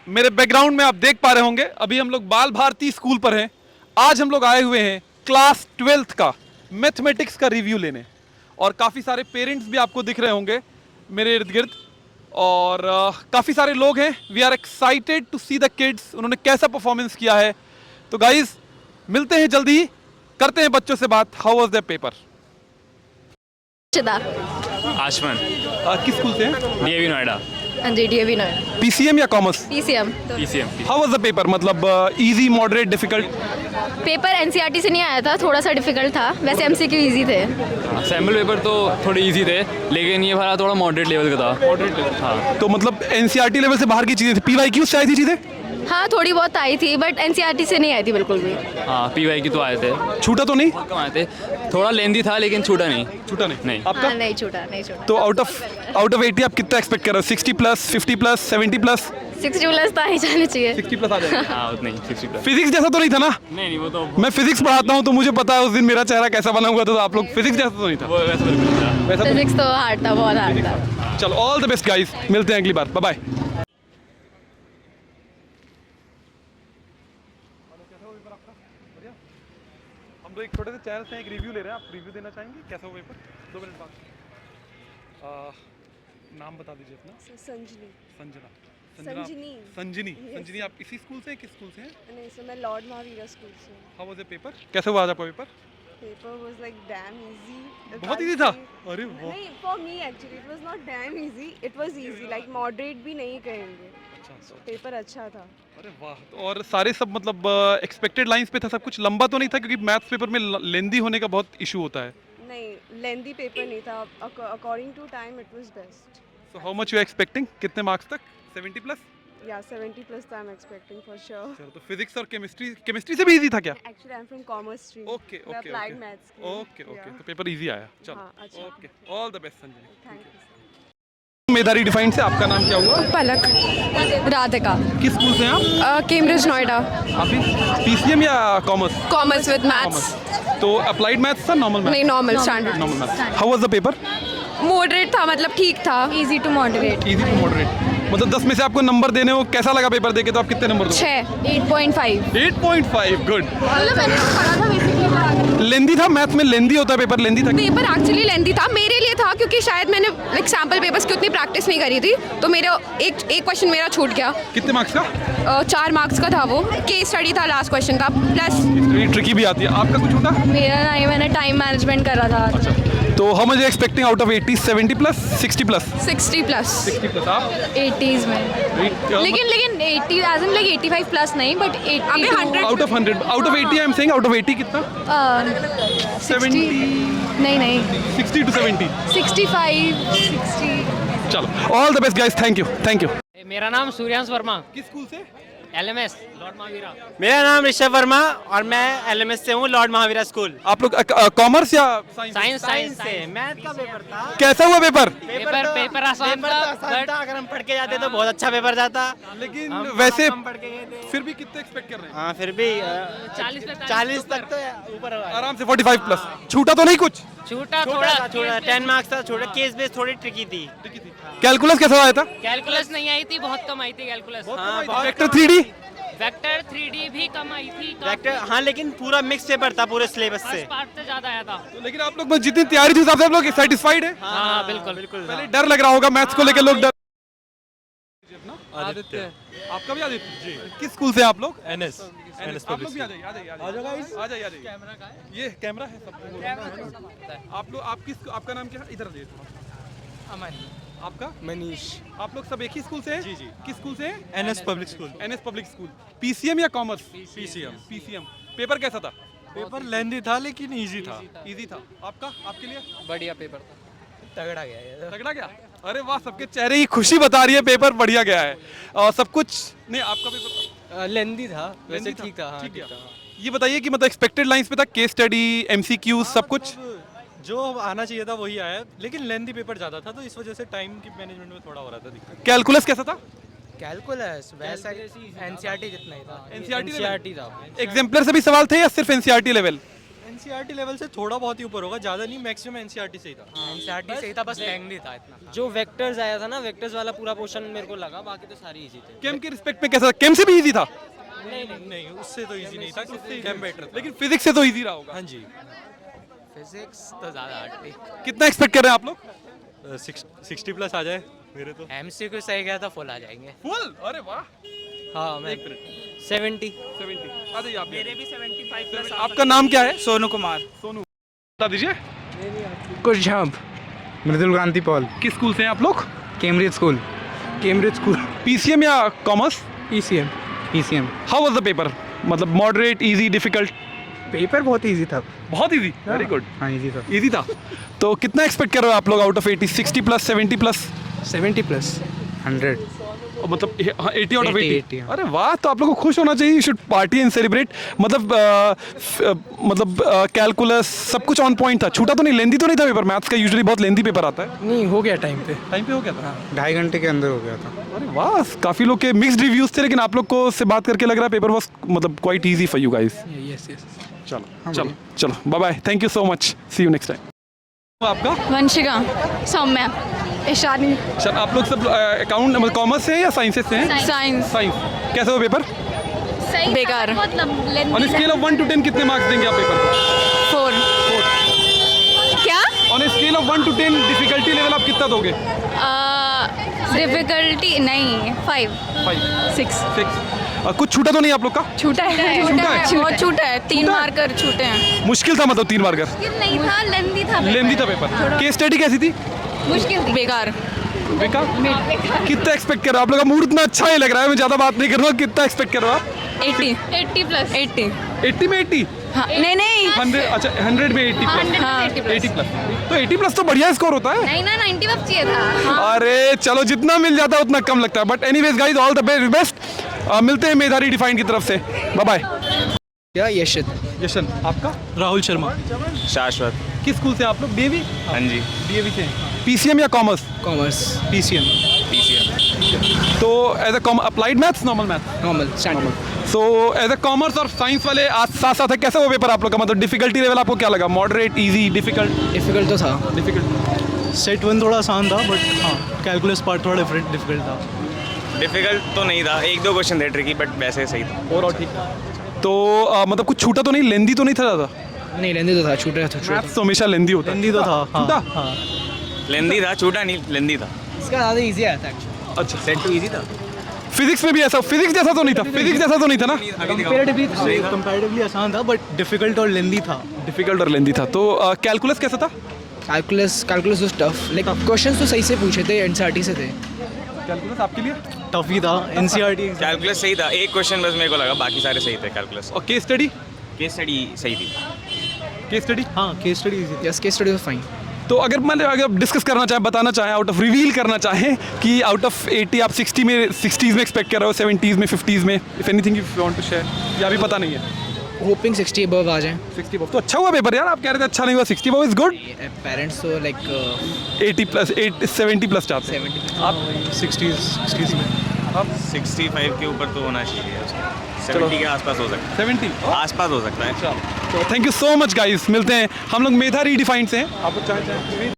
मेरे बैकग्राउंड में आप देख पा रहे होंगे अभी हम लोग बाल भारती स्कूल पर हैं। आज हम लोग आए हुए हैं क्लास 12th का मैथमेटिक्स का रिव्यू लेने और काफ़ी सारे पेरेंट्स भी आपको दिख रहे होंगे मेरे इर्द गिर्द और काफ़ी सारे लोग हैं। We are excited to see the kids, उन्होंने कैसा परफॉर्मेंस किया है। तो गाइज मिलते हैं जल्दी ही, करते हैं बच्चों से बात। How was the paper? Ashman किस स्कूल से हैं? DAV Noida DAV Noida PCM या commerce? PCM. PCM. How was the paper? मतलब easy, moderate, difficult? Paper NCERT से नहीं आया था, थोड़ा सा डिफिकल्ट था। वैसे एमसीक्यू इजी थे। सैम्पल पेपर तो थोड़े इजी थे, लेकिन ये वाला थोड़ा मॉडरेट लेवल का था। Moderate level. हाँ, तो मतलब एनसीईआरटी लेवल से बाहर की चीजें थी। पीवाईक्यू से आई थी चीजें? हाँ, थोड़ी बहुत आई थी, बट एनसीईआरटी से नहीं आई थी बिल्कुल भी। हाँ, पीवाई की तो आए थे। छूटा तो नहीं? कम आए थे, थोड़ा लेंदी था लेकिन छूटा नहीं। छूटा नहीं? नहीं। आपका? हाँ, नहीं छूटा, नहीं छूटा। तो आउट ऑफ 80 आप कितना एक्सपेक्ट कर रहे हो? 60 प्लस, 50 प्लस, 70 प्लस? 60 प्लस तो आ ही जाने चाहिए। 60 प्लस आ जाएगा। हाँ, उतना ही 60 प्लस। फिजिक्स जैसा तो नहीं था ना? नहीं, वो तो मैं फिजिक्स पढ़ाता हूँ तो मुझे पता है उस दिन मेरा चेहरा कैसा बना हुआ था। तो आप लोग फिजिक्स जैसा तो नहीं था? वो वैसा बिल्कुल नहीं था। वैसा तो फिजिक्स तो हार्ड था, बहुत हार्ड था। चलो, ऑल द बेस्ट गाइस, मिलते हैं अगली बार। Bye bye. हम लोग एक छोटे से चैनल से एक रिव्यू ले रहे हैं। आप रिव्यू देना चाहेंगे? कैसा हुआ पेपर? 2 मिनट बाद। नाम बता दीजिए अपना। संजनी। संजना। संजनी। संजनी। Yes. संजनी, आप इसी स्कूल से हैं? किस स्कूल से हैं? नहीं सर, मैं लॉर्ड महावीरा स्कूल से हूँ। How was the paper? कैसा हुआ आज आपका paper? Paper was like damn easy. बहुत easy था? अरे वाह। नहीं, for me actually it was not dam easy, it was easy, like moderate भी नहीं कहेंगे। अच्छा, पेपर अच्छा था। अरे वाह। तो और सारे सब मतलब एक्सपेक्टेड लाइंस पे था सब कुछ? लंबा तो नहीं था? क्योंकि मैथ्स पेपर में लेंदी होने का बहुत इशू होता है। नहीं, लेंदी पेपर नहीं था। According to time it was best. So how much you expecting? कितने मार्क्स तक? 70 प्लस? या 70 plus I am expecting for sure. चलो, तो फिजिक्स और केमिस्ट्री से भी इजी था क्या? Actually I am from commerce stream. Okay okay applied okay maths okay okay, तो पेपर इजी आया। चलो, हाँ, अच्छा। Okay, all the best Sanjay. Thank you. मेधारी डिफाइंड से आपका नाम क्या हुआ? पलक राधिका, किस स्कूल से हैं आप? कैम्ब्रिज नोएडा, अभी पीसीएम या कॉमर्स? Commerce with maths. तो अप्लाइड मैथ्स था, नॉर्मल मैथ्स? नहीं, normal standard. Normal maths. How was the paper? Moderate था, मतलब ठीक था, easy to moderate. Easy to moderate. मतलब 10 में से आपको नंबर देने हो, कैसा लगा पेपर देके? तो आप कितने नंबर दोगे? 8.5। 8.5, गुड। मतलब मैंने पढ़ा था बेसिकली। लेंदी था? मैथ में लेंदी होता है पेपर? लेंदी था? पेपर एक्चुअली लेंथी था मेरे लिए था, क्योंकि शायद मैंने लाइक सैम्पल पेपर्स की उतनी प्रैक्टिस नहीं करी थी, तो मेरा एक क्वेश्चन मेरा छूट गया। कितने मार्क्स का? 4 मार्क्स का था वो। केस स्टडी था लास्ट क्वेश्चन का, प्लस ट्रिकी भी आती है। आपका कुछ होता? मेरा नहीं, मैंने टाइम मैनेजमेंट करा था। अच्छा, तो how much expecting out of 80? 70 plus, 60 plus? 60 plus. 60 plus. आप 80s में, लेकिन 80 एज इन लाइक 85 प्लस नहीं, but 80 out of 100, out of 80 I am saying. Out of 80 कितना? 60 नहीं 60 टू 70। 65 60। चलो, all the best guys, thank you, thank you. मेरा नाम सूर्यांश वर्मा, किस स्कूल से? LMS Lord Mahavira. मेरा नाम ऋषभ वर्मा और मैं एलएमएस से हूँ, लॉर्ड महावीरा स्कूल। आप लोग कॉमर्स या साइंस से मैथ का पेपर था। कैसा हुआ पेपर? पेपर आसान था, अगर हम पढ़ के जाते तो बहुत अच्छा पेपर जाता, लेकिन हम वैसे कम पढ़ के गए थे। फिर भी कितने एक्सपेक्ट कर रहे हैं? हाँ, फिर भी 40 तक तो ऊपर हुआ। आराम से 45 प्लस। छूटा तो नहीं कुछ? छूटा छोटा थोड़ा। 10 मार्क्स था, छोटा केस बेस थोड़ी ट्रिकी थी। कैलकुलस कैसा आया था? कैलकुलस नहीं आई थी, बहुत कम आई थी calculus. Vector 3D? Vector 3D भी कम आई थी। वेक्टर, हाँ, लेकिन पूरा मिक्स पेपर था पूरे सिलेबस से। पार्ट से ज्यादा आया था। तो लेकिन आप लोग बस जितनी तैयारी थी हिसाब से आप लोग सेटिस्फाइड है? हाँ, बिल्कुल बिल्कुल। पहले डर लग रहा होगा मैथ्स को लेकर, लोग डर। आदित्य। आपका भी आदित्य जी? किस स्कूल से आप लोग? एनएस आप लोग भी आ जाइए, आ जाइए, आ जाइए। कैमरा का है? ये कैमरा है सब। आप लोग, आपका नाम क्या है? इधर आ जाइए। अमन। आपका? मनीष। आप लोग सब एक ही स्कूल से हैं? जी, जी। किस स्कूल से हैं? NS public school. NS public school. PCM या कॉमर्स? पीसीएम। पीसीएम। पेपर कैसा था? पेपर लेंदी था लेकिन इजी था। इजी था। आपका? आपके लिए? बढ़िया पेपर था। तगड़ा गया। तगड़ा गया? अरे वाह, सबके चेहरे की खुशी बता रही है, पेपर बढ़िया गया है। और सब कुछ नहीं, आपका पेपर लेंदी था, लेंदी वैसे ठीक था। हाँ, ठीक ठीक था। था। ये बताइए कि मतलब एक्सपेक्टेड लाइंस पे था? केस स्टडी, एमसीक्यू, सब कुछ? जो आना चाहिए था वही आया, लेकिन लेंदी पेपर ज्यादा था तो इस वजह से टाइम की मैनेजमेंट में थोड़ा हो रहा था दिक्कत। कैलकुलस कैसा था? कैलकुलस वैसा एनसीईआरटी जितना ही था। एनसीईआरटी था। एग्जाम्पलर से भी सवाल थे या सिर्फ एनसीईआरटी लेवल? एनसीईआरटी लेवल से थोड़ा बहुत ही ऊपर होगा, ज़्यादा नहीं, मैक्सिमम एनसीईआरटी से ही था। एनसीईआरटी सही था, बस लेंथी था इतना। जो वेक्टर्स आया था ना, वेक्टर्स वाला पूरा पोर्शन मेरे को लगा, बाकी तो सारी इजी थे। केम के रिस्पेक्ट पे कैसा था? केम से भी इजी था, नहीं उससे तो इजी नहीं था, कैम बेटर था। लेकिन फिजिक्स से तो इजी रहा होगा। हाँ जी, फिजिक्स तो ज़्यादा हार्ड थी। कितना एक्सपेक्ट कर रहे हैं आप लोग? 60 प्लस आ जाए मेरे तो। एमसीक्यू सही गया तो फुल आ जाएंगे। फुल? अरे वाह, हाँ मैं 70। 70 आ जाइए आप। मेरे भी 75 प्लस। आपका नाम क्या है? सोनू कुमार। सोनू, बता दीजिए कुछ झांप मृदुल कांति पॉल। किस स्कूल से हैं आप लोग? Cambridge school. Cambridge school. PCM या commerce? PCM. PCM. How was the paper? मतलब मॉडरेट, इजी, डिफिकल्ट? पेपर बहुत इजी था। बहुत इजी, वेरी गुड। हाँ इजी था। इजी था। तो कितना एक्सपेक्ट कर रहे हो आप लोग out of 80? 60 plus, 70 plus? 70 plus 100। मतलब 80 आउट ऑफ 80, 80। हाँ। अरे वाह, तो आप लोगों को खुश होना चाहिए। You should party and celebrate. मतलब कैलकुलस सब कुछ ऑन पॉइंट था। छूटा तो नहीं, लेंदी तो नहीं था पेपर? मैथ्स का यूजुअली बहुत लेंदी पेपर आता है। नहीं हो गया टाइम पे। टाइम पे हो गया था? 2.5 घंटे के अंदर हो गया था। अरे वाह, काफी लोग के मिक्स्ड रिव्यूज थे, लेकिन आप लोग को से बात करके लग रहा है पेपर वाज मतलब quite easy for you guys. Yes yes. चलो चलो चलो, bye bye, thank you so much, see you next time. आपका? वंशिका, सौम्या, ईशानी, सर आप लोग सब अकाउंट मतलब कॉमर्स से या साइंसेस से हैं? साइंस। साइंस। कैसा हो पेपर? सही, बेकार। ऑन स्केल ऑफ 1 to 10 कितने मार्क्स देंगे आप पेपर को? 4। क्या? On scale of 1 to 10 difficulty level आप कितना दोगे? डिफिकल्टी नहीं, 5, 5, 6। 6। कुछ छूटा तो नहीं आप लोग का? छूटा है, छूटा है? बहुत छूटा है। 3 छूटा है? मार्कर छूटे हैं। मुश्किल था मतलब 3 मार्कर? नहीं था, लेंदी था। लेंदी था पेपर। केस स्टडी कैसी थी? मुश्किल थी। बेकार। बेकार? कितना एक्सपेक्ट कर रहे हो? आप लोग का मूड इतना अच्छा ही लग रहा है, मैं ज़्यादा बात नहीं कर रहा हूँ। कितना एक्सपेक्ट कर रहे हो आप? 80 प्लस 80। 80 में 80? हाँ, नहीं 100, अच्छा 100 में 80 प्लस। 80 प्लस तो 80 प्लस तो बढ़िया स्कोर होता है। नहीं ना, 90 बस चाहिए था। अरे चलो, जितना मिल जाता है उतना कम लगता है। But anyways guys, all the best. मिलते हैं मेधा रीडिफाइंड की तरफ से। Bye bye. क्या यशत? यशन, आपका? राहुल शर्मा। शाश्वत। किस स्कूल से आप लोग? डीएवी? हाँ जी। डीएवी से। पीसीएम या कॉमर्स? कॉमर्स। PCM। तो as a applied maths, normal maths? Normal standard. So as a commerce और साइंस वाले आज साथ साथ है, कैसा वो पेपर आप लोग का? मतलब डिफिकल्टी लेवल आपको क्या लगा? Moderate, easy, difficult? डिफिकल्ट तो था। डिफिकल्ट। सेट 1 थोड़ा आसान था, बट हाँ कैलकुलस पार्ट थोड़ा डिफिकल्ट था। डिफिकल्ट तो नहीं था, 1-2 क्वेश्चन थे ट्रिकी, बट वैसे सही था। और ठीक। तो मतलब कुछ छूटा तो नहीं? लेंदी तो नहीं था ज़्यादा? नहीं लेंदी तो था, छूटा था। मैथ्स तो हमेशा लेंदी होता है। लेंदी तो था, हाँ, छूटा? हाँ। लेंदी था, छूटा नहीं, लेंदी था। इसका ज़्यादा इजी आया था एक्चुअली। अच्छा, सेट 2 इजी था। फिजिक्स में भी ऐसा? फिजिक्स जैसा तो नहीं था? फिजिक्स जैसा तो नहीं था ना? कंपैरेटिवली आसान था, बट डिफिकल्ट और लेंदी था। डिफिकल्ट और लेंदी था। तो कैलकुलस कैसा था? Calculus was tough, like questions तो सही से पूछे थे, एनसीईआरटी से थे। कैलकुलस आपके लिए? टफ ही था। एनसीईआरटी कैलकुलस सही था, एक क्वेश्चन बस मेरे को लगा, बाकी सारे सही थे कैलकुलस। और केस स्टडी? केस स्टडी सही थी। Case study? हाँ, case study easy. Yes, case study was fine. तो अगर अगर डिस्कस करना चाहें, बताना चाहें, आउट ऑफ रिवील करना चाहें कि आउट ऑफ 80 आप 60 में 60s में एक्सपेक्ट कर रहे हो, 70s में, 50s में, if anything you want to share, या अभी पता नहीं है? होपिंग 60 अबव आ जाए। 60 above तो अच्छा हुआ पेपर यार। आप कह रहे थे अच्छा नहीं हुआ, 60 above इज गुड। पेरेंट्स तो लाइक 80 प्लस 70 प्लस चाहते हैं 70। आप? 60s में। 65 के ऊपर तो होना चाहिए उसका। 70 के आसपास हो सकता 70? है, आसपास हो सकता है। तो thank you so much guys, मिलते हैं। हम लोग मेधा रीडिफाइंड से हैं। आप लोग चाहें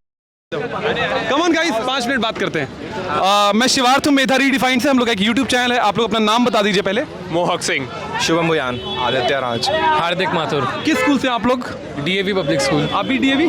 कम ऑन गाइस, 5 मिनट बात करते हैं। मैं शिवार्थ हूँ, मेधा रीडिफाइंड से। हम लोग एक यूट्यूब चैनल है। आप लोग अपना नाम बता दीजिए पहले। मोहक सिंह, शुभम बुयान, आदित्य राज, हार्दिक माथुर, किस स्कूल से आप लोग? DAV public school. आप भी डीएवी?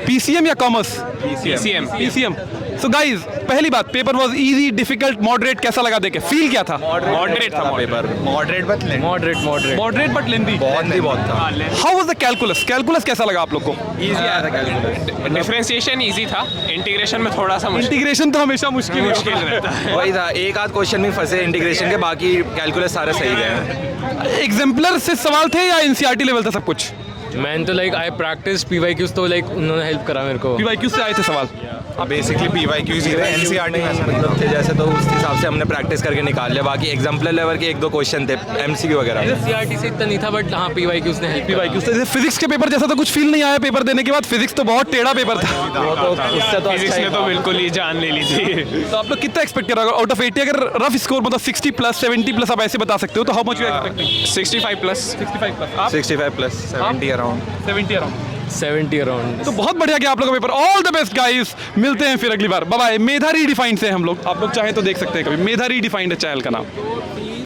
पीसीएम या commerce? PCM. PCM. So guys, पहली बात, paper was easy, difficult, moderate? कैसा लगा देखे? फील क्या था? मॉडरेट था paper, moderate but moderate moderate but lengthy. बहुत था। How was the calculus? Calculus कैसा लगा आप लोग को? इजी आया था कैलकुलस। डिफरेंशिएशन इजी था, इंटीग्रेशन में थोड़ा सा इंटीग्रेशन तो हमेशा मुश्किल रहता है। वही था, एक आध क्वेश्चन में फंसे इंटीग्रेशन के, बाकी कैलकुलस सारे सही गए। एग्जाम्पलर से सवाल थे या एनसीईआरटी लेवल था सब कुछ? मैंने तो लाइक आई प्रैक्टिस PYQs तो लाइक उन्होंने हेल्प करा मेरे को PYQ से आए थे सवाल बेसिकली PYQs ही थे NCERT में मतलब थे जैसे, तो उस हिसाब से हमने प्रैक्टिस करके निकाल लिया। बाकी एग्जाम्पलर लेवल के 1-2 क्वेश्चन थे MCQ वगैरह। NCERT से इतना नहीं था बट हाँ PYQs ने हेल्प PYQ से फिजिक्स के पेपर जैसा तो कुछ फील नहीं आया पेपर देने के बाद? फिजिक्स तो बहुत टेढ़ा पेपर था। उससे तो फिजिक्स ने तो बिल्कुल ही जान ले ली थी। तो आप लोग कितना एक्सपेक्ट कर रहे हो आउट ऑफ 80? अगर रफ स्कोर मतलब 60 प्लस 70 प्लस आप ऐसे बता सकते हो तो how much you expecting? 65 plus 65 plus आप 65 प्लस 70 अराउंड 70 अराउंड। 70 अराउंड। तो बहुत बढ़िया गया आप लोगों का पेपर। ऑल द बेस्ट गाइस, मिलते हैं फिर अगली बार। Bye bye. मेधा रीडिफाइंड से हम लोग, आप लोग चाहें तो देख सकते हैं कभी। मेधा रीडिफाइंड है चैनल का नाम।